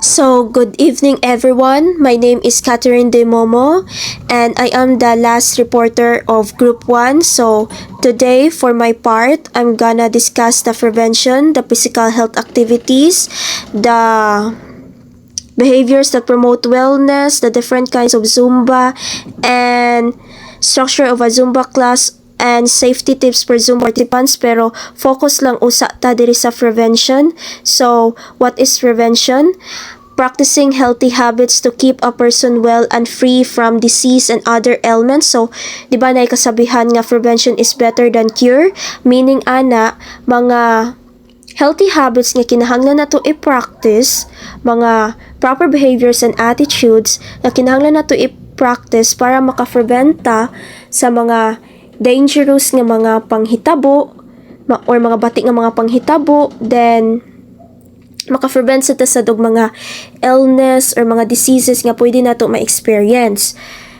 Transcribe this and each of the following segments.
So, good evening everyone. My name is Catherine De Momo and I am the last reporter of Group 1. So, today for my part, I'm gonna discuss the prevention, the physical health activities, the behaviors that promote wellness, the different kinds of Zumba, and structure of a Zumba class and safety tips for Zumba participants, pero focus lang usa ta diri sa prevention. So, what is prevention? Practicing healthy habits to keep a person well and free from disease and other ailments. So, di ba na kasabihan nga prevention is better than cure? Meaning ana, mga healthy habits nga kinahanglan nato i-practice, mga proper behaviors and attitudes nga kinahanglan nato i-practice para maka-preventa sa mga dangerous nga mga panghitabo or mga bati nga mga panghitabo, then maka-prevent sa tasad og mga illness or mga diseases nga pwede nato ma-experience.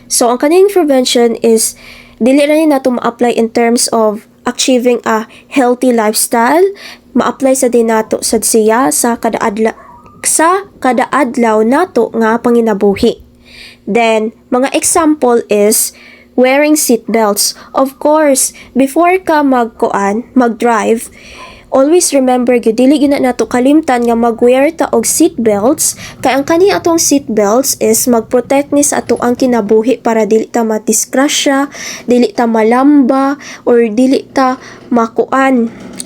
So, ang kaning prevention is dili ra ni nato ma-apply in terms of achieving a healthy lifestyle, ma-apply sa din nato sad siya sa kada adlaw nato nga panginabuhi. Then, mga example is wearing seat belts. Of course, before ka mag-drive, always remember gyud dili gyud na nato kalimtan nga mag-wear ta og seat belts, kay ang kani atong seat belts is mag-protect ni sa ato ang kinabuhi para dili ta madisgrasya, dili ta malamba, or dili ta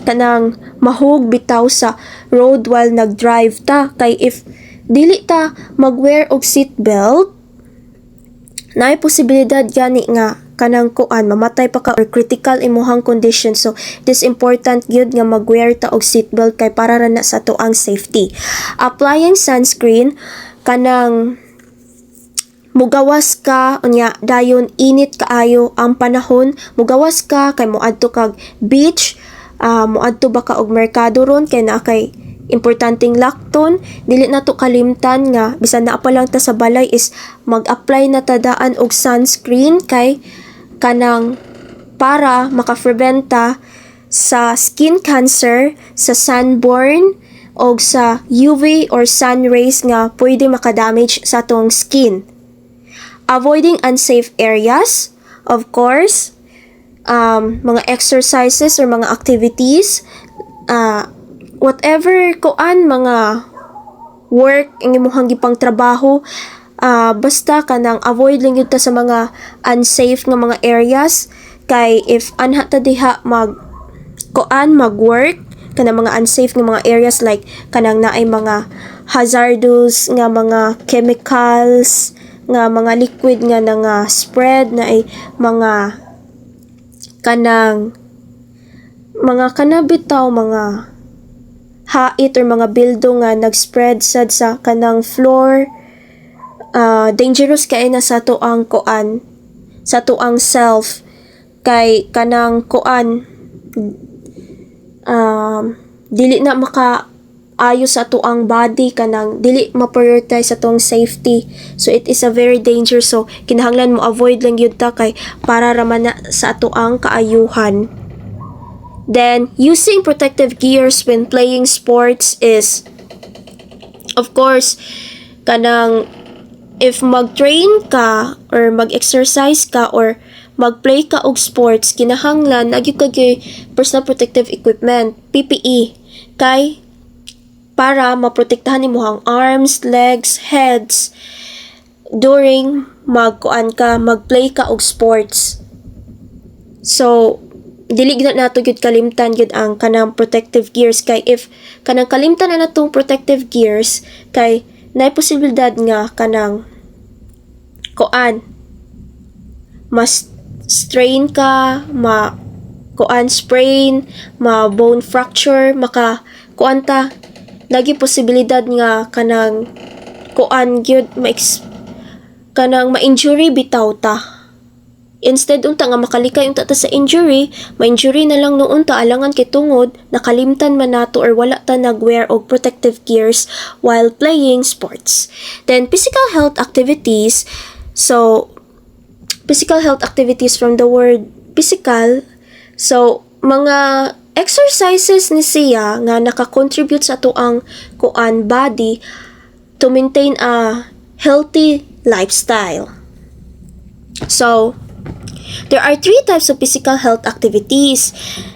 kanang mahug bitaw sa road while nag-drive ta. Kay if dili ta mag-wear og seat belt, naay posibilidad gani nga kanang mamatay pa ka or critical imuhang condition. So, it is important gyud nga mag-wear ta og seatbelt kay para ra na sa ato ang safety. Applying sunscreen, kanang mugawas ka unya dayon init kaayo ang panahon, mugawas ka kay moadto kag beach, moadto ba ka og merkado ron kay naa kay importanteng lakton. Dili na to kalimtan nga bisan naa pa lang ta sa balay is mag-apply na ta daan og sunscreen kay kanang para maka-preventa sa skin cancer, sa sunburn, o sa UV or sun rays nga pwede makadamage sa atong skin. Avoiding unsafe areas, of course, mga exercises or mga activities, whatever mga work ang imuhang gipang trabaho, basta kanang avoid lang yun ta sa mga unsafe nga mga areas. Kay if anha ta diha mag-work kanang mga unsafe nga mga areas, like kanang naay mga hazardous nga mga chemicals nga mga liquid nga nga spread, naay mga kanabitaw mga hait or mga bildo nga nag-spread sad sa kanang floor. Dangerous kay na sa to ang sa to ang self, kay kanang dili na makaayo sa to ang body, kanang dili ma-prioritize sa tong safety. So it is a very dangerous, so kinahanglan mo avoid lang yun ta kay para raman na sa to ang kaayuhan. Then, using protective gears when playing sports is, of course, kanang if mag-train ka or mag-exercise ka or mag-play ka og sports, kinahanglan nagyud kay personal protective equipment, PPE, kay para maprotektahan nimo ang arms, legs, heads during mag-play ka og sports. So, dili gyud nato gyud kalimtan gyud ang kanang protective gears, kay if kanang kalimtan na natong protective gears, kay naay posibilidad nga kanang mas strain ka, sprain, bone fracture, lagi posibilidad nga kanang gyud kanang ma-injury bitaw ta. Instead unta nga makalikay unta ta sa injury, ma-injury na lang noon ta alangan kay tungod nakalimtan man nato or wala ta nag-wear og protective gears while playing sports. Then physical health activities. So physical health activities from the word physical. So mga exercises ni siya nga naka-contribute sa ato ang body to maintain a healthy lifestyle. So, there are three types of physical health activities.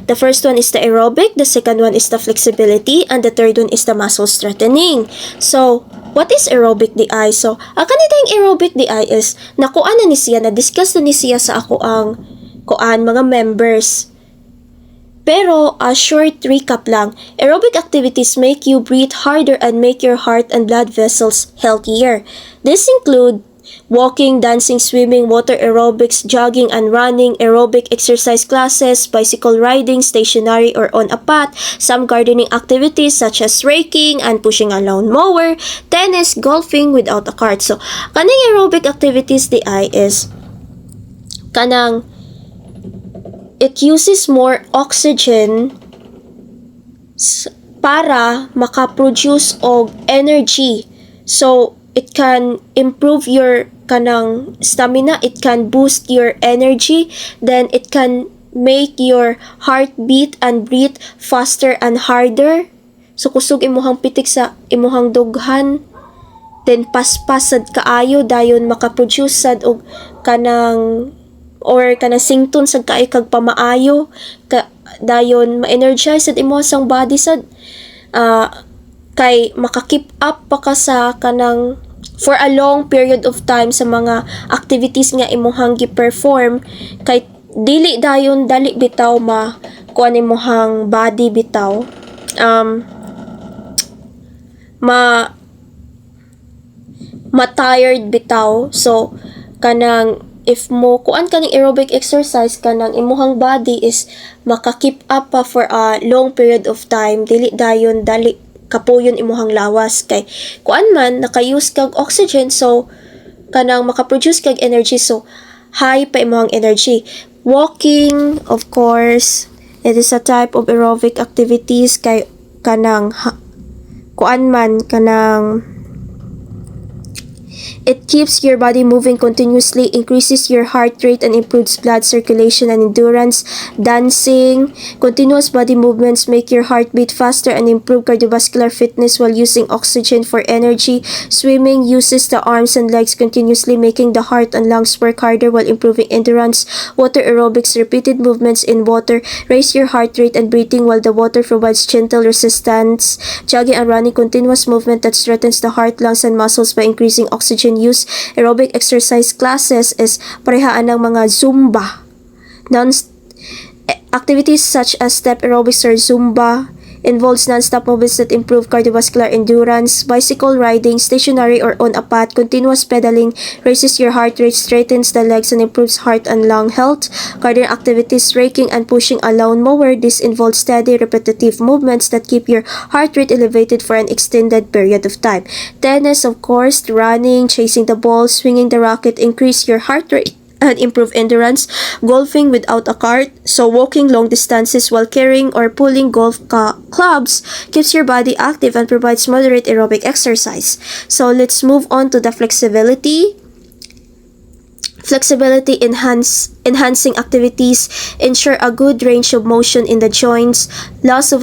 The first one is the aerobic, the second one is the flexibility, and the third one is the muscle strengthening. So, what is aerobic di ay? So, ang kanitang aerobic di ay is, nakuan na ni siya, na-discuss na ni siya sa ako ang mga members. Pero, a short recap lang, aerobic activities make you breathe harder and make your heart and blood vessels healthier. This include walking, dancing, swimming, water aerobics, jogging and running, aerobic exercise classes, bicycle riding, stationary or on a path, some gardening activities such as raking and pushing a lawnmower, tennis, golfing without a cart. So, kaning aerobic activities di ay is kanang it uses more oxygen para makaproduce og energy. So, it can improve your kanang stamina, it can boost your energy, then it can make your heart beat and breathe faster and harder. So, kusog imuhang pitik sa imuhang dughan, then paspasad kaayo, dayon makaproduce sad og kanang or kanang sington sad kaayo kag pamaayo, dayon ma-energize sad imo sang body sad, kay maka-keep up pa ka sa kanang for a long period of time sa mga activities nga imuhang gi-perform, kay dili dayon dali bitaw kuan imuhang body bitaw ma-tired bitaw. So kanang if mo kuan kaning aerobic exercise, kanang imuhang body is maka-keep up pa for a long period of time, dili dayon dali kapuyon imuhang lawas, kay kuan man naka-use kag oxygen, so kanang makaproduce kag energy, so high pa imuhang energy. Walking, of course, it is a type of aerobic activities, kay kanang kuan man kanang it keeps your body moving continuously, increases your heart rate, and improves blood circulation and endurance. Dancing, continuous body movements make your heart beat faster and improve cardiovascular fitness while using oxygen for energy. Swimming uses the arms and legs continuously, making the heart and lungs work harder while improving endurance. Water aerobics, repeated movements in water raise your heart rate and breathing while the water provides gentle resistance. Jogging and running, continuous movement that strengthens the heart, lungs, and muscles by increasing oxygen use. Aerobic exercise classes is parehaan ng mga Zumba. Activities such as step aerobics or Zumba involves non-stop movements that improve cardiovascular endurance. Bicycle riding, stationary or on a path, continuous pedaling raises your heart rate, straightens the legs, and improves heart and lung health. Garden activities, raking and pushing a lawnmower. This involves steady, repetitive movements that keep your heart rate elevated for an extended period of time. Tennis, of course, running, chasing the ball, swinging the racket, increase your heart rate and improve endurance. Golfing without a cart, so walking long distances while carrying or pulling golf clubs keeps your body active and provides moderate aerobic exercise. So let's move on to the flexibility. Flexibility enhancing activities ensure a good range of motion in the joints. Loss of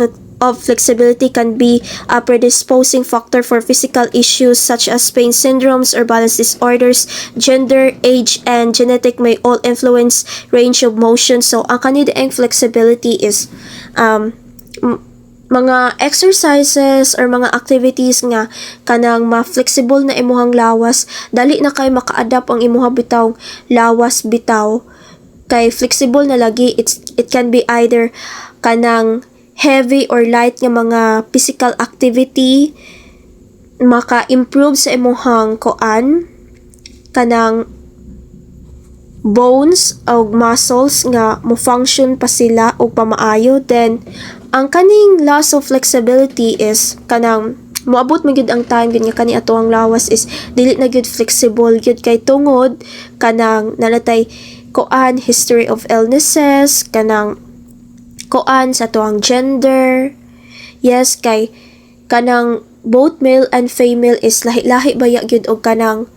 flexibility can be a predisposing factor for physical issues such as pain syndromes or balance disorders. Gender, age, and genetic may all influence range of motion. So, ang kanidaang flexibility is mga exercises or mga activities nga kanang ma-flexible na imuhang lawas, dali na kay maka-adapt ang imuhang bitawng lawas bitaw, kay flexible na lagi. It can be either kanang heavy or light nga mga physical activity, maka-improve sa imuhang kanang bones o muscles nga mo function pa sila o pamaayo. Then ang kaning loss of flexibility is kanang moabot man gyud ang time gyud nga kani ato ang lawas is dili na gyud flexible gyud, kay tungod kanang nalatay history of illnesses, kanang sa tuang gender. Yes, kay kanang both male and female is lahi-lahi baya gyud og kanang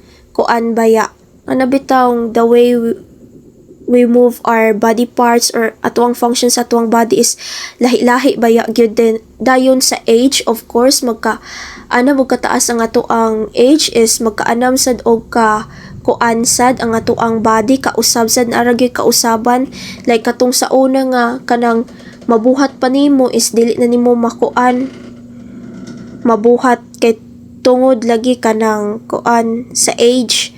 baya ana bitawng the way we move our body parts or atuang functions sa atuang body is lahi-lahi baya gyud din dayon sa age. Of course magkataas ang atuang age is magkaanam sad og ka kuansad ang atuang body, kausab sad na ra gyud kausaban, like katong sa una nga kanang mabuhat pa nimo is dili na nimo mabuhat kay tungod lagi kanang kuan sa age.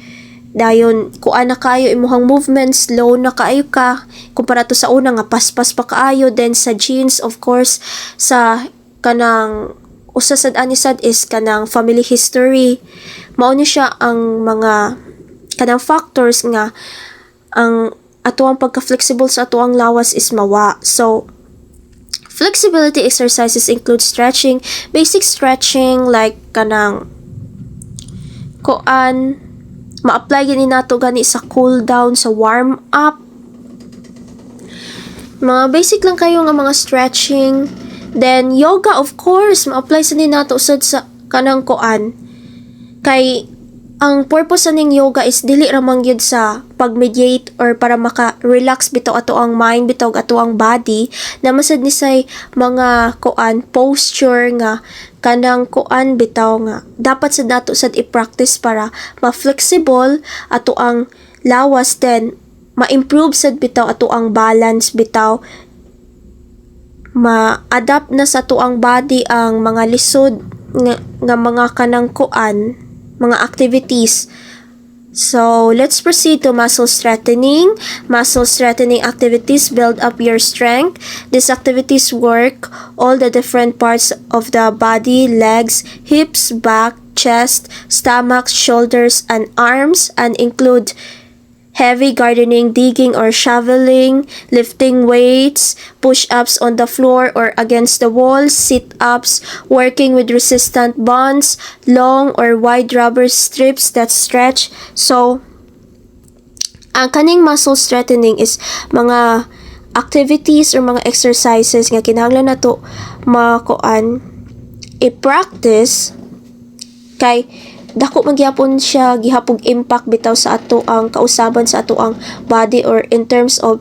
Dayon kuan na kayo imuhang movements, slow na kaayo ka kumpara to sa una nga paspas pa kaayo. Then sa genes, of course, sa kanang usa sad ani sad is kanang family history. Mao ni siya ang mga kanang factors nga ang atuang pagka-flexible sa atuang lawas is mawa. So flexibility exercises include stretching, basic stretching like kanang kuan ma-apply gani nato gani sa cool down, sa warm up. Mga basic lang kayo nga mga stretching. Then yoga, of course, ma-apply sa ni nato usad sa kanang kuan. Kay ang purpose ning yoga is dili ra man gyud sa pag-mediate or para maka-relax bitaw ato ang mind, bitaw ato ang body, na masad ni say mga kuan posture nga kanang kuan bitaw nga dapat sa dato sad i-practice para ma-flexible ato ang lawas, then ma-improve sad bitaw ato ang balance bitaw, ma-adapt na sa ato ang body ang mga lisod nga mga kanang kuan mga activities. So, let's proceed to muscle strengthening. Muscle strengthening activities build up your strength. These activities work all the different parts of the body, legs, hips, back, chest, stomach, shoulders, and arms, and include heavy gardening, digging or shoveling, lifting weights, push-ups on the floor or against the wall, sit-ups, working with resistant bands, long or wide rubber strips that stretch. So, ang kaning muscle strengthening is mga activities or mga exercises nga kinahanglan nato makuan i-practice kay dako magyapon siya gihapog impact bitaw sa ato ang kausaban sa ato ang body or in terms of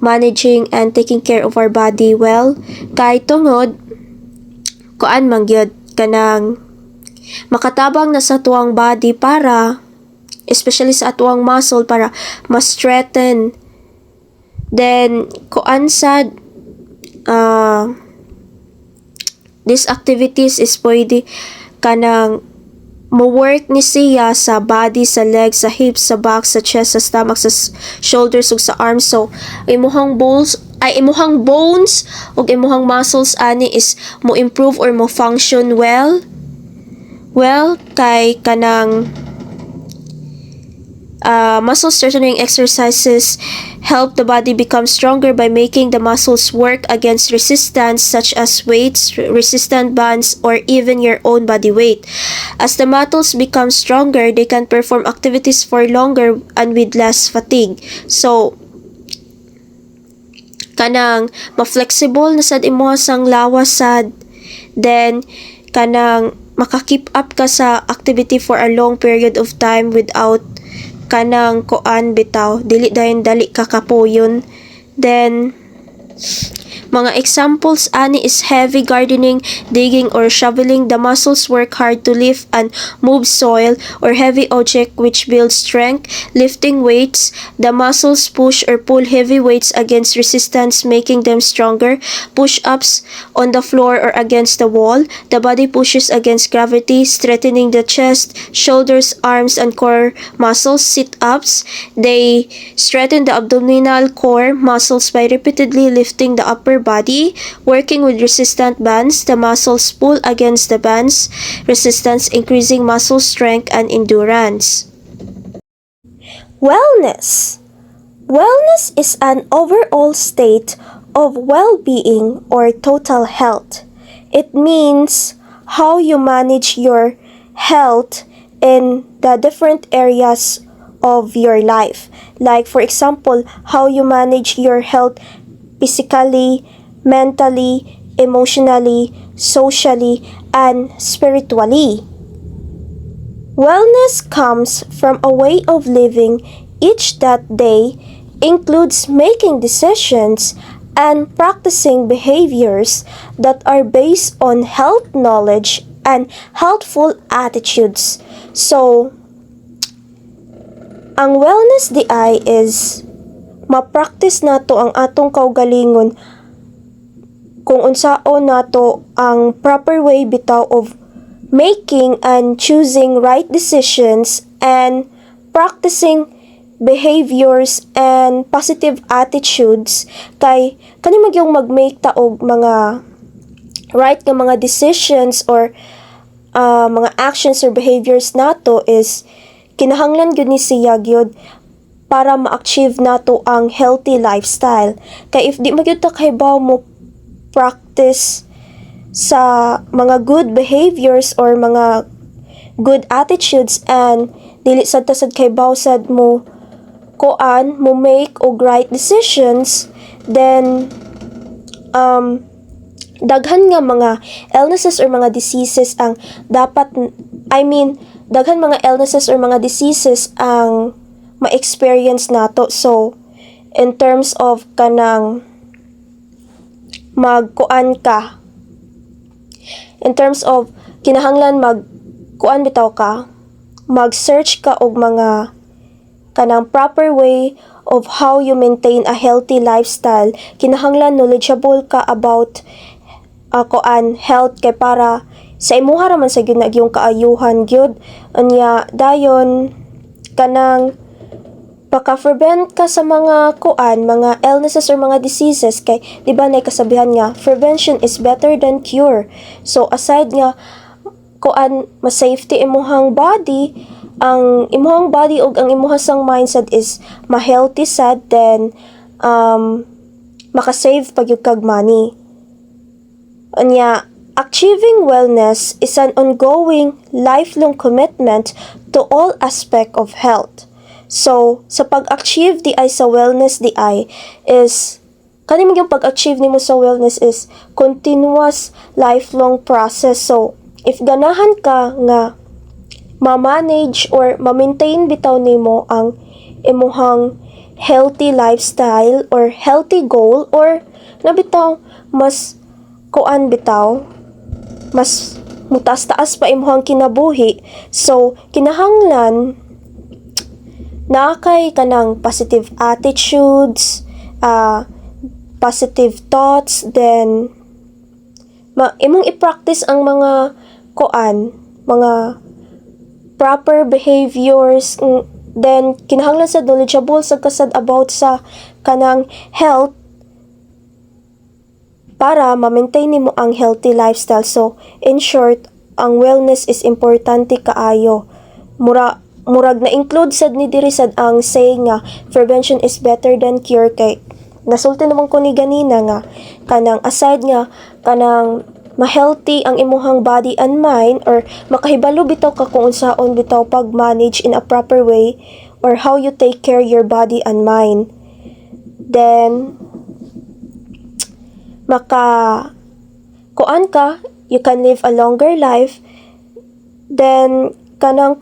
managing and taking care of our body well. Kay tungod kuan man gyud kanang makatabang na sa tuang body para especially sa atuang muscle para ma-strengthen. Then kuan sad these activities is pwede kanang mo-work ni siya sa body, sa legs, sa hips, sa back, sa chest, sa stomach, sa shoulders ug sa arms. So imuhang bones ug imuhang muscles ani is mo improve or mo function well kay kanang muscle strengthening exercises help the body become stronger by making the muscles work against resistance such as weights, resistant bands, or even your own body weight. As the muscles become stronger, they can perform activities for longer and with less fatigue. So, kanang ma-flexible na sad imo sang lawas sad, then kanang maka-keep up ka sa activity for a long period of time without kanang koan bitaw dili dayon dali kakapoyon. Then mga examples ani is heavy gardening, digging or shoveling. The muscles work hard to lift and move soil or heavy object which builds strength. Lifting weights, the muscles push or pull heavy weights against resistance, making them stronger. Push-ups on the floor or against the wall, the body pushes against gravity, strengthening the chest, shoulders, arms, and core muscles. Sit-ups, they strengthen the abdominal core muscles by repeatedly lifting the upper body. Working with resistant bands, the muscles pull against the bands resistance, increasing muscle strength and endurance. Wellness. Wellness is an overall state of well-being or total health. It means how you manage your health in the different areas of your life. Like for example, how you manage your health physically, mentally, emotionally, socially, and spiritually. Wellness comes from a way of living each that day includes making decisions and practicing behaviors that are based on health knowledge and healthful attitudes. So, ang wellness di ay is ma-practice nato ang atong kaugalingon kung unsaon nato ang proper way bitaw of making and choosing right decisions and practicing behaviors and positive attitudes kay kani magyong mag-make ta og mga right nga mga decisions or mga actions or behaviors nato is kinahanglan gyud ni siya gyud para ma-achieve nato ang healthy lifestyle. Kay if di magyud ta kahibaw mo practice sa mga good behaviors or mga good attitudes and dili sad ta sad kahibaw sad mo mo make og right decisions, then daghan nga mga illnesses or mga diseases ang dapat daghan mga illnesses or mga diseases ang ma-experience nato. So in terms of kanang in terms of kinahanglan bitaw ka, mag-search ka og mga kanang proper way of how you maintain a healthy lifestyle. Kinahanglan knowledgeable ka about health kay para sa imuha raman sa gyud yung kaayuhan gyud unya dayon kanang paka-prevent ka sa mga mga illnesses or mga diseases kay di ba nay kasabihan nga prevention is better than cure. So aside nga mas safety imuhang body, ang imuhang body ug ang imuhang sang mindset is ma-healthy sad, then maka-save pag yung kag money. Unya, achieving wellness is an ongoing, lifelong commitment to all aspect of health. So, sa pag-achieve di ay sa wellness di ay is kaning yung pag-achieve nimo sa wellness is continuous, lifelong process. So, if ganahan ka nga ma-manage or ma-maintain bitaw nimo ang imuhang healthy lifestyle or healthy goal or nabitaw mas mas mutaas-taas pa imuhang kinabuhi. So kinahanglan na kay kanang positive attitudes, positive thoughts, then imong i-practice ang mga mga proper behaviors, then kinahanglan sa knowledgeable sa kasad about sa kanang health para ma-maintain nimo ang healthy lifestyle. So in short, ang wellness is importante kaayo. Murag na include sad ni diri sad ang saying nga prevention is better than cure kay nasulti naman ko ni ganina nga kanang aside nga kanang ma-healthy ang imuhang body and mind or makahibalo bitaw ka kung unsaon bitaw pag-manage in a proper way or how you take care your body and mind, then you can live a longer life. Then kanang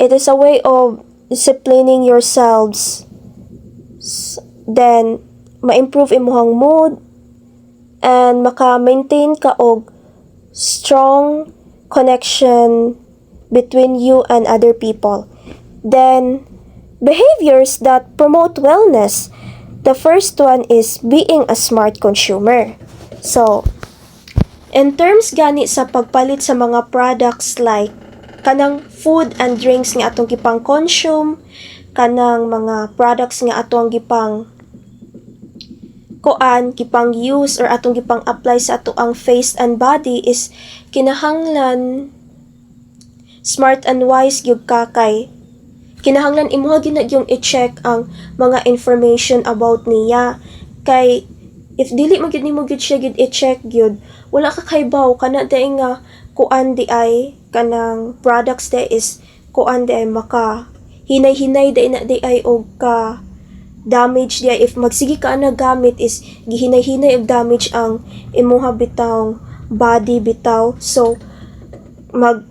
it is a way of disciplining yourselves, then ma-improve imuhang mood and maka-maintain ka og strong connection between you and other people. Then behaviors that promote wellness. The first one is being a smart consumer. So, in terms gani sa pagpalit sa mga products like kanang food and drinks nga atong gipang consume, kanang mga products nga atong gipang use or atong gipang apply sa ato ang face and body is kinahanglan smart and wise gyud ka kay kinahanglan imuha gyud yung i-check ang mga information about niya kay if dili mo gyud nimo gyud siya gyud i-check gyud wala ka kaybaw kana day nga di ay kanang products day is di ay maka hinay-hinay day na day ay og ka damage day if magsige ka na gamit is gihinay-hinay og damage ang imuha bitawng body bitaw. So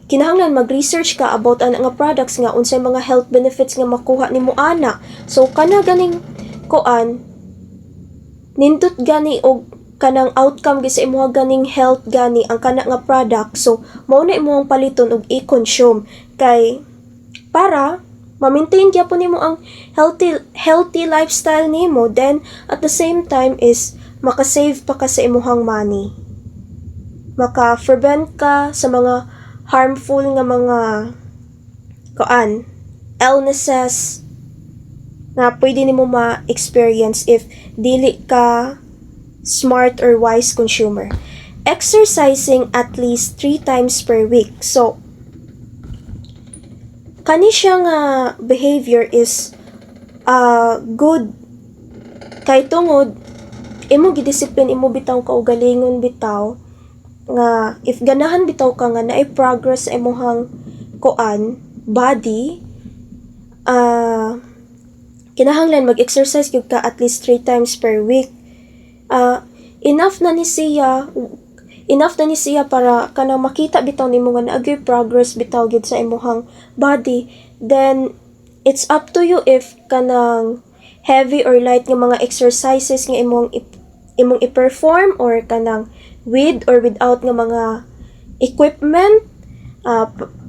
kinahanglan mag-research ka about ana nga products nga unsay mga health benefits nga makuha nimo ana. So kana ganing kuan nindot gani og kanang outcome gyud sa imong ganing health gani ang kana nga product. So mao na imong paliton og i-consume kay para ma-maintain gyapon nimo ang healthy lifestyle nimo, then at the same time is makasave pa ka sa imong money. Maka-prevent ka sa mga harmful nga mga illnesses na pwede nimo ma-experience if dili ka smart or wise consumer. Exercising at least 3 times per week. So, kani siya nga behavior is good kay tungod imo gidisiplin imo bitaw kaugalingon bitaw nga if ganahan bitaw ka nga naay progress sa imong body, kinahanglan mag-exercise gyud ka at least 3 times per week. Enough na ni siya para kanang makita bitaw nimo nga naagay progress bitaw gyud sa imong body. Then it's up to you if kanang heavy or light nga mga exercises nga imong i-perform or kanang with or without nga mga equipment.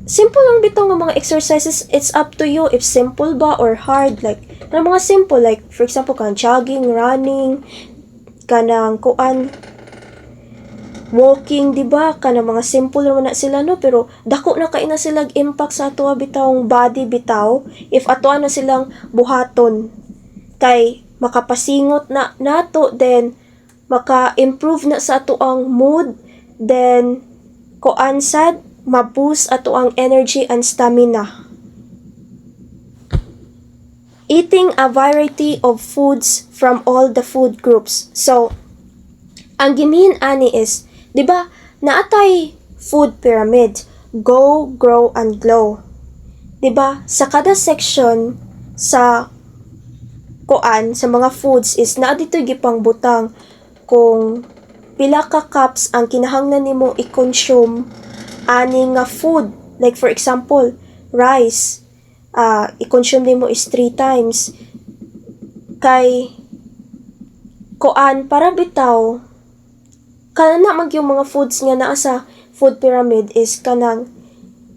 Simple lang bitaw nga mga exercises, it's up to you if simple ba or hard. Like na mga simple, like for example kanang jogging, running, kanang walking, di ba? Kanang mga simple naman na sila, no? Pero dako na kay na silang impact sa ato bitawng body bitaw if ato na silang buhaton. Kay makapasingot na nato, then maka-improve na sa ato ang mood, then sad ma-boost ato ang energy and stamina. Eating a variety of foods from all the food groups. So, ang gimin ani is, di ba, naatay food pyramid, go, grow, and glow. Di ba, sa kada section sa sa mga foods is naa dito gipang butang kung pila ka cups ang kinahanglan nimo i-consume ani nga food. Like for example, rice, i-consume nimo is 3 times. Kay para bitaw kana mag yung mga foods nga naa sa food pyramid is kanang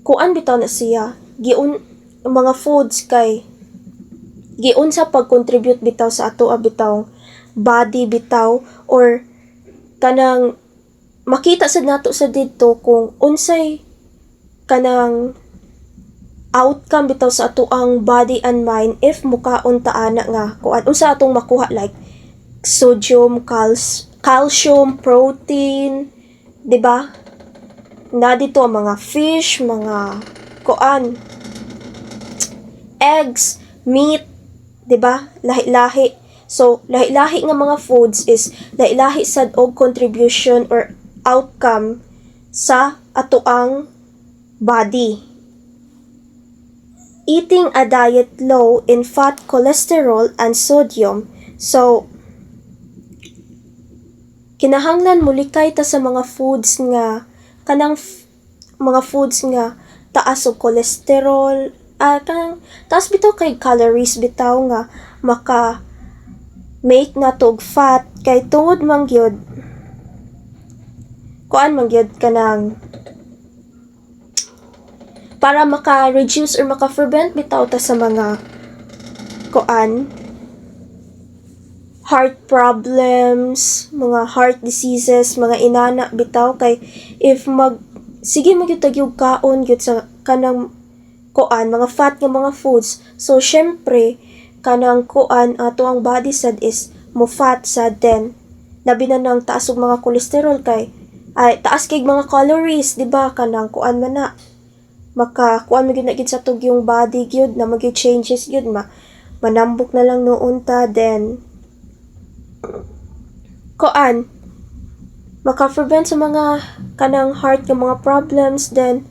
bitaw na siya mga foods kay sa pag-contribute bitaw sa ato bitaw body bitaw or kanang makita sad nato sa didto kung unsay kanang outcome bitaw sa ato ang body and mind if mukaon ta ana nga unsa atong makuha, like sodium, calcium, protein, di ba? Na dito mga fish, mga eggs, meat, di ba? Lahi-lahi. So, lahi-lahi nga mga foods is lahi-lahi sad og contribution or outcome sa atoang body. Eating a diet low in fat, cholesterol, and sodium. So, kinahanglan mulikay ta sa mga foods nga mga foods nga taas og cholesterol, kanang taas bitaw kay calories bitaw nga maka make na tog fat kay tungod man gyud kanang para maka-reduce or maka-prevent bitaw ta sa mga heart problems, mga heart diseases, mga inana bitaw kay if sige magyud tagyog kaon gyud sa kanang mga fat nga mga foods. So syempre kanang ato ang body sad is mo fat sad, then labi na nang taas og mga cholesterol kay taas kay mga calories, di ba? Kanang man na maka magyud na gid sa tug yung body gyud na magyud changes gyud manambok na lang noon ta, then maka-prevent sa mga kanang heart nga mga problems, then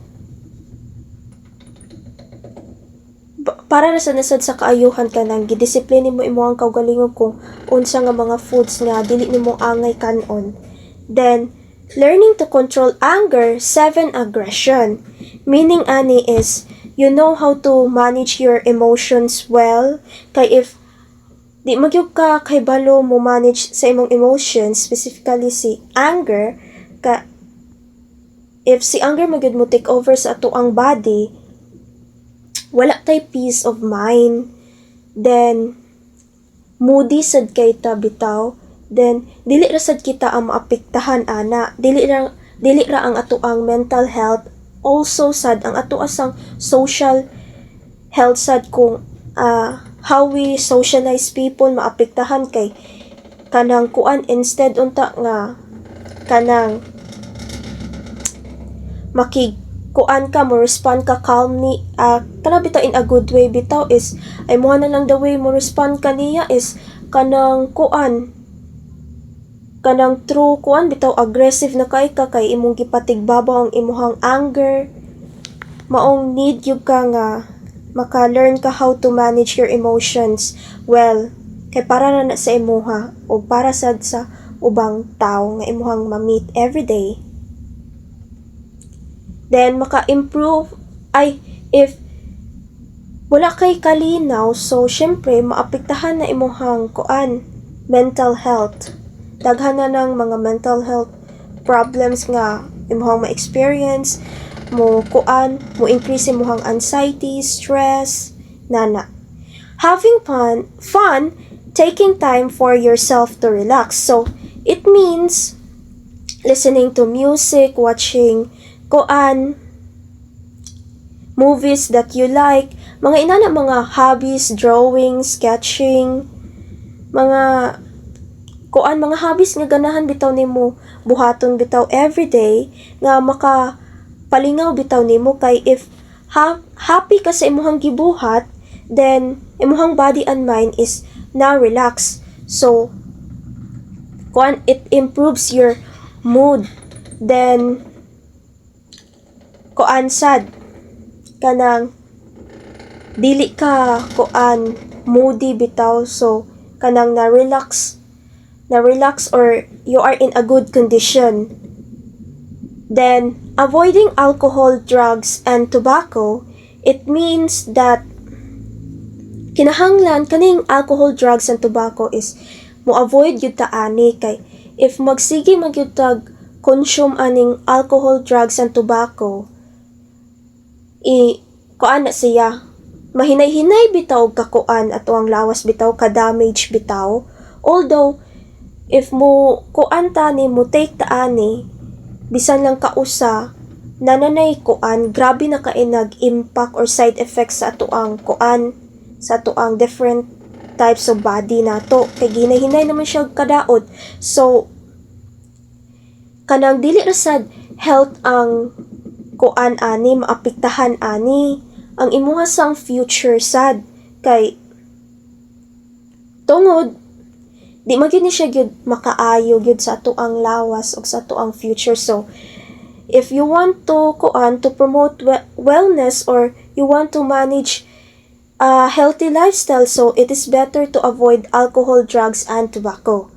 para na nasad sa kaayuhan ka nang gidisiplin mo imo ang kaugalingon kung unsa nga mga foods nga dili nimo angay kanon. Then learning to control anger, 7 aggression. Meaning ani is you know how to manage your emotions well. Kay if di magyud ka kay balo mo manage sa imong emotions, specifically si anger, ka if si anger magyud mo take over sa ato ang body, wala tay peace of mind. Then moody sad kay ta bitaw. Then dili ra sad kita ang maapektahan ana. Dili ra ang ato ang mental health, also sad ang ato asang social health sad kung how we socialize people maapektahan kay kanang kuan instead unta nga kanang kuan ka mo respond ka calmly kana bitaw in a good way bitaw is ay mo na lang the way mo respond kaniya is kanang kuan kanang true kuan bitaw aggressive na kay imong gipatigbabaw ang imuhang anger. Maong need yung ka nga maka-learn ka how to manage your emotions well kay para na sa imuha o para sad sa ubang tao nga imuhang ma-meet everyday. Then maka-improve if wala kay kalinaw, so syempre maapektahan na imuhang kuan mental health. Daghan na ng mga mental health problems nga imuhang ma-experience, mo increase imuhang anxiety, stress, nana. Having fun, taking time for yourself to relax. So, it means listening to music, watching movies that you like, mga inana mga hobbies, drawing, sketching, mga hobbies nga ganahan bitaw nimo buhaton bitaw everyday nga palingaw bitaw nimo kay if happy ka sa imuhang gibuhat, then imuhang body and mind is now relax. So it improves your mood. Then sad kanang dili ka moody bitaw, so kanang na relax or you are in a good condition. Then avoiding alcohol, drugs, and tobacco, it means that kinahanglan kaning alcohol, drugs, and tobacco is mo avoid yun ta ani kay if magsige magyud tag consume aning alcohol, drugs, and tobacco, kuan na siya mahinay-hinay bitaw kakuan ato ang lawas bitaw ka damage bitaw. Although if mo kuan ta ni mo take ta ani bisan lang kausa nananay kuan grabe na kay nag-impact or side effects sa ato ang different types of body nato kay ginay-hinay naman siya kadaot. So kanang dili ra sad health ang kuan ani maapektahan ani ang imuha sang future sad kay tungod di magyud ni siya gyud makaayo gyud sa ato ang lawas o sa ato ang future. So if you want to promote wellness or you want to manage a healthy lifestyle, so it is better to avoid alcohol, drugs, and tobacco.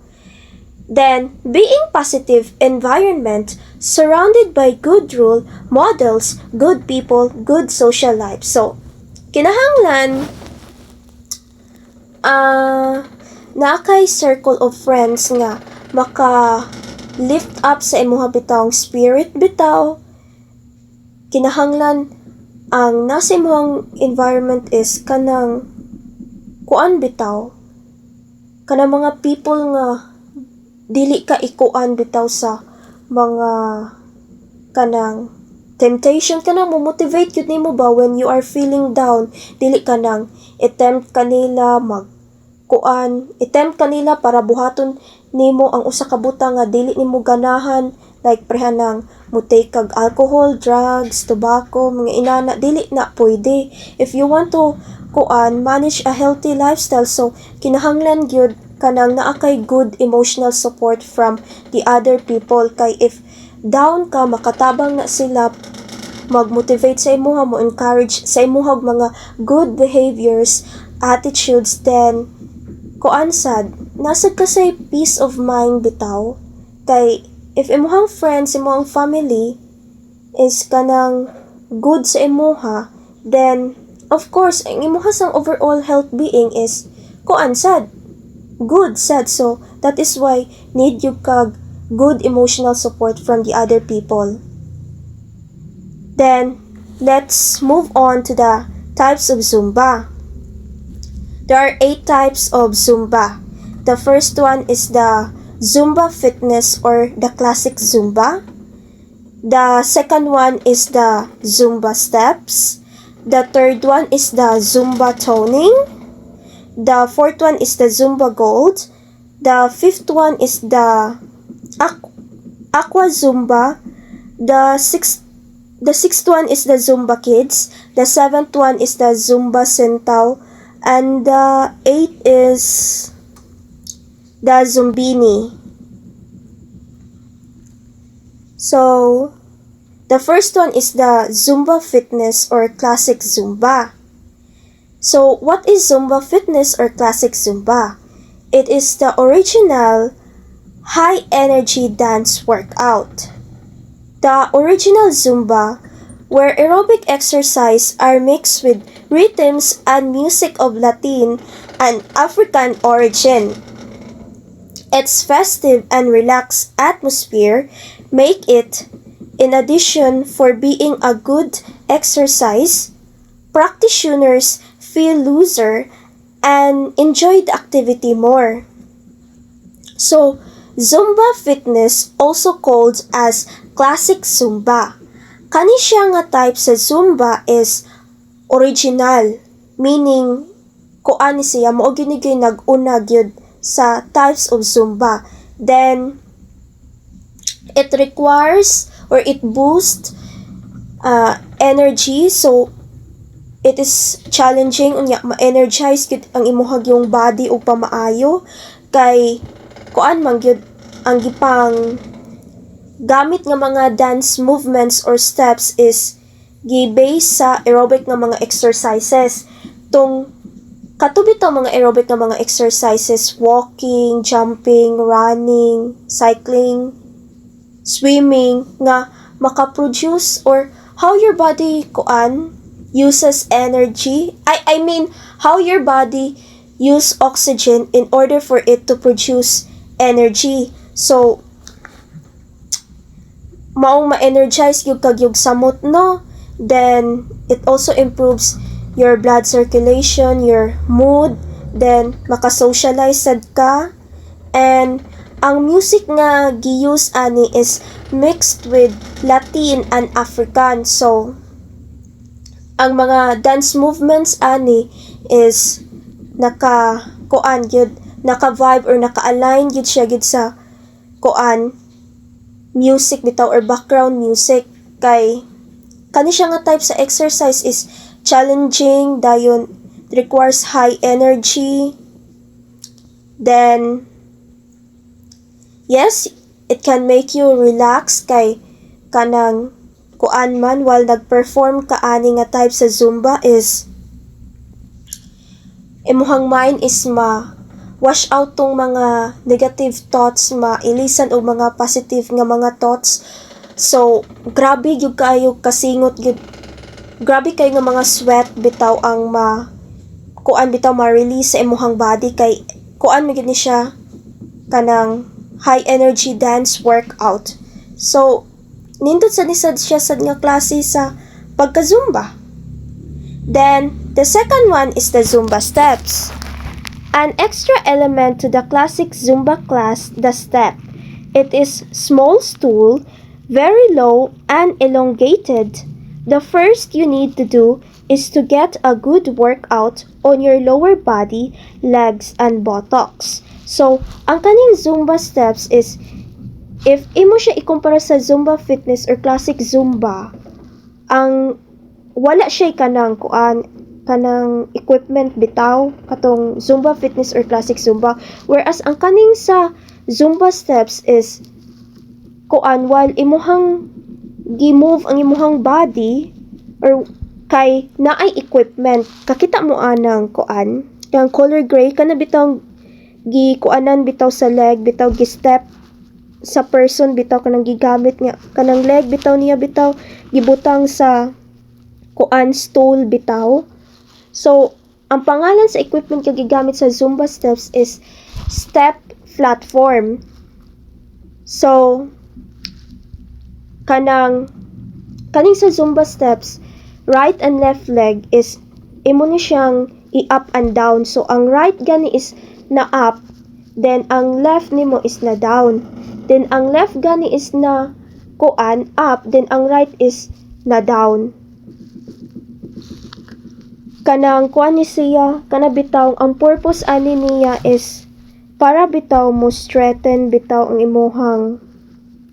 Then, being positive environment, surrounded by good role models, good people, good social life. So, kinahanglan, na kay circle of friends nga maka-lift up sa imuha bitawng spirit bitaw. Kinahanglan, ang nasa imuhang environment is kanang kuan bitaw, kanang mga people nga dili ka ikuan bitaw sa mga kanang temptation, kanang mo motivate yun nimo ba when you are feeling down, dili kanang attempt kanila para buhaton nimo ang usa ka butang nga dili nimo ganahan, like prehanang mo take kag alcohol, drugs, tobacco, mga inana, dili na pwede. If you want to manage a healthy lifestyle, so kinahanglan gyud kanang naa kay good emotional support from the other people. Kay if down ka, makatabang na sila mag-motivate sa imuha, mo encourage sa imuha mga good behaviors, attitudes, then sad nasa ka say peace of mind bitaw. Kay if imuhang friends, imuhang family is kanang good sa imuha, then of course ang imuha sang overall health being is kuan sad, good sad. So that is why need you kag good emotional support from the other people. Then let's move on to the types of Zumba. There are 8 types of Zumba. The first one is the Zumba fitness or the classic Zumba. The second one is the Zumba steps. The third one is the Zumba toning. The fourth one is the Zumba gold. The fifth one is the Aqua Zumba. The sixth one is the Zumba kids. The seventh one is the Zumba Sentao. And the eighth is the Zumbini. So, the first one is the Zumba fitness or classic Zumba. So, what is Zumba fitness or classic Zumba? It is the original high energy dance workout. The original Zumba, where aerobic exercise are mixed with rhythms and music of Latin and African origin. Its festive and relaxed atmosphere make it, in addition for being a good exercise, practitioners feel looser and enjoy the activity more. So, Zumba fitness, also called as classic Zumba. Kani siya nga type sa Zumba is original, meaning kuan siya mao gyud nag-una gyud sa types of Zumba. Then it requires or it boosts energy, so it is challenging unya ma-energize gyud ang imuhag yung body ug pamaayo kay kuan man gyud ang gipang gamit nga mga dance movements or steps is gi-base sa aerobic nga mga exercises. Tung katubi to mga aerobic nga mga exercises, walking, jumping, running, cycling, swimming, nga makaproduce or how your body uses energy. I mean, how your body use oxygen in order for it to produce energy. So, maong ma-energize yung kagyog samot, no? Then, it also improves your blood circulation, your mood, then makasocialize sad ka. And ang music nga gi-use ani is mixed with Latin and African. So, ang mga dance movements ani is naka-kuan gyud, naka-vibe or naka-align gyud siya gyud sa kuan music bitaw or background music. Kay kani siya nga type sa exercise is challenging, dayon requires high energy. Then yes, it can make you relax kay kanang kuan man while nag-perform ka ani nga type sa Zumba is imuhang mind is wash out tong mga negative thoughts, mailisan og mga positive nga mga thoughts. So, grabe gyud kayo kasingot gyud. Grabe kayo nga mga sweat bitaw ang kuan bitaw ma-release sa imuhang body kay kuan mi gyud ni siya kanang high energy dance workout. So, nindot sa nisad siya sad nga klase sa pagka-Zumba. Then, the second one is the Zumba steps. An extra element to the classic Zumba class, the step. It is small stool, very low and elongated. The first you need to do is to get a good workout on your lower body, legs, and buttocks. So, ang kaning Zumba steps is, if imo siya ikumpara sa Zumba fitness or classic Zumba, ang wala siya kanang equipment bitaw katong Zumba fitness or classic Zumba, whereas ang kaning sa Zumba steps is while imuhang gi-move ang imuhang body or kay naay equipment, kakita mo anang yung color gray kana bitaw gi-kuanan bitaw sa leg, bitaw gi-step sa person, bitaw kanang gigamit nga kanang leg bitaw niya bitaw gibutang sa kuan stool bitaw. So ang pangalan sa equipment nga gigamit sa Zumba steps is step platform. So kaning sa Zumba steps, right and left leg is imo ni siyang i-up and down. So ang right gani is na up, then ang left nimo is na down. Then ang left gani is na kuan up, then ang right is na down. Kanang kuan ni siya, kana bitaw ang purpose ani niya is para bitaw mo straighten bitaw ang imuhang,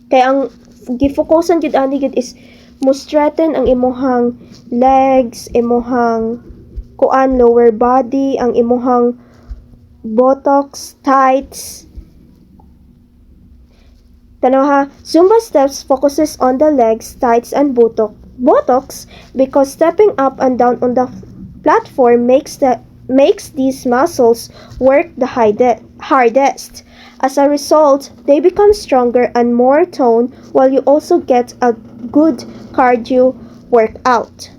kay ang gifokusan jud ani gid is mo straighten ang imuhang legs, imuhang kuan lower body, ang imuhang buttocks, tights. Tanaw ha, Zumba steps focuses on the legs, tights, and buttocks because stepping up and down on the platform makes these muscles work the hardest. As a result, they become stronger and more toned while you also get a good cardio workout.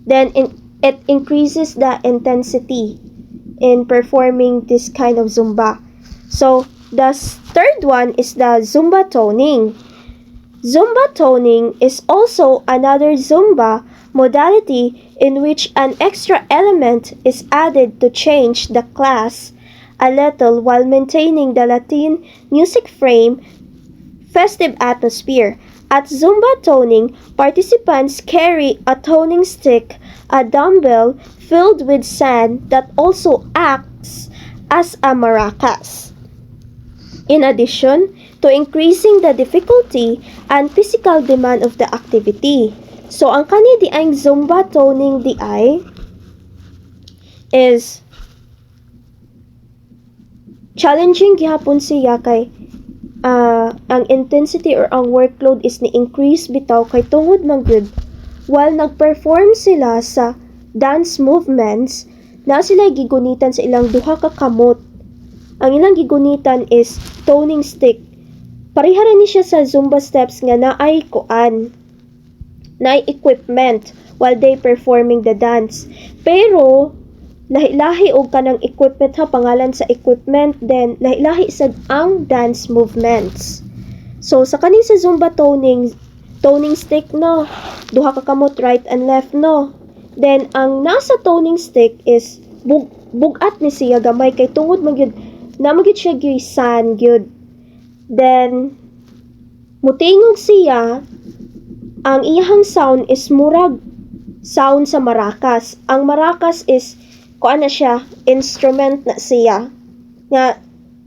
Then it increases the intensity in performing this kind of Zumba. So the third one is the Zumba toning. Zumba toning is also another Zumba modality in which an extra element is added to change the class a little while maintaining the Latin music frame festive atmosphere. At Zumba toning, participants carry a toning stick, a dumbbell filled with sand that also acts as a maracas. In addition to increasing the difficulty and physical demand of the activity. So, ang kani di ay Zumba toning di ay is challenging gihapon siya kay ang intensity or ang workload is ni-increase bitaw kay tungod man gyud while nag-perform sila sa dance movements na sila gigunitan sa ilang duha ka kamot. Ang ilang gigunitan is toning stick. Pareha ra ni siya sa Zumba steps nga naay kuan, naay equipment while they performing the dance. Pero lahi-lahi og kanang equipment ha, pangalan sa equipment, then lahi-lahi sad ang dance movements. So sa kaning sa Zumba toning stick no, duha ka kamot right and left no. Then ang nasa toning stick is bugat ni siya gamay kay tungod magyud na magyud siya gisan gyud. Then mutingog siya, ang iyang sound is murag sound sa maracas. Ang maracas is kuan na siya, instrument na siya. Nga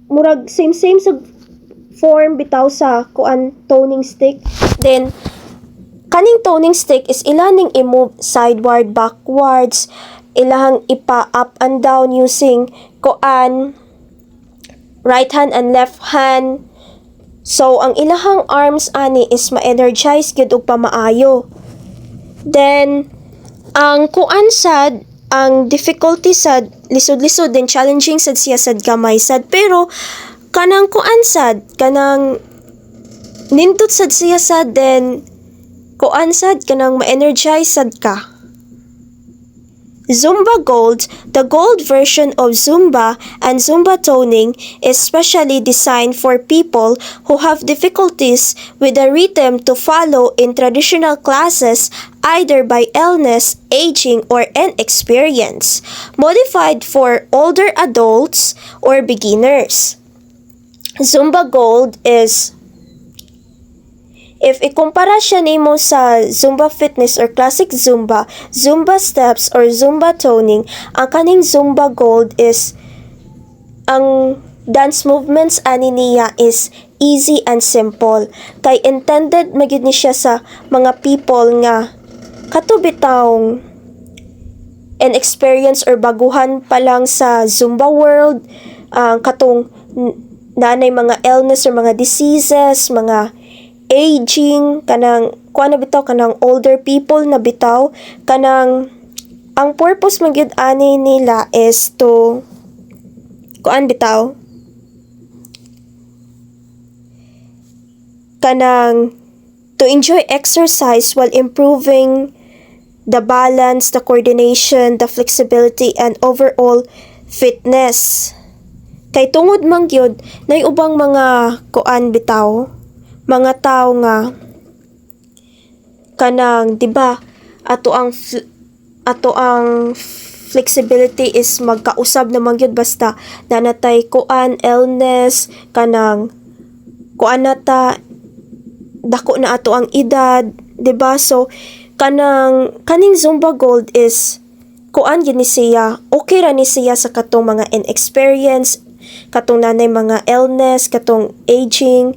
murag same sa form bitaw sa kuan toning stick. Then kaning toning stick is ilaning i-move sideward, backwards, ilahang ipa up and down using kuan right hand and left hand. So ang ilahang arms ani is ma-energize gyud og pamaayo. Then ang kuan sad, ang difficulty sad lisod-lisod din, challenging sad siya sad gamay sad, pero kanang kuan sad, kanang nindot sad siya sad, then kuan sad kanang ma-energize sad ka. Zumba Gold, the gold version of Zumba and Zumba toning, is specially designed for people who have difficulties with the rhythm to follow in traditional classes either by illness, aging, or inexperience, modified for older adults or beginners. Zumba Gold is, if ikumpara siya nimo sa Zumba Fitness or Classic Zumba, Zumba Steps, or Zumba Toning, ang kaning Zumba Gold is, ang dance movements ani niya is easy and simple. Kay intended magyud ni siya sa mga people nga katubitawng inexperience or baguhan pa lang sa Zumba world, katong nanay mga illness or mga diseases, mga aging, kanang kuan na bitaw, kanang older people na bitaw, kanang ang purpose magyud ani nila is to kuan bitaw, kanang to enjoy exercise while improving the balance, the coordination, the flexibility, and overall fitness. Kay tungod man gyud nay ubang mga kuan bitaw, mga tao nga kanang 'di ba ato ang flexibility is magkausab naman gyud basta nanatay kuan illness kanang kuan nata dako na ato ang edad, 'di ba? So kaning Zumba Gold is kuan gid ni siya, okay ra ni siya sa katong mga inexperience, katong nanay mga illness, katong aging,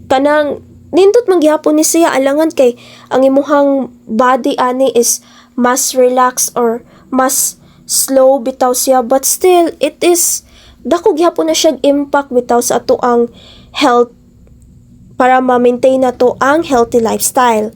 kanang nindot man gyapon ni siya alangan kay ang imuhang body ani is mas relax or mas slow bitaw siya, but still it is dako gyapon na siya impact bitaw sa ato ang health para ma-maintain na to ang healthy lifestyle.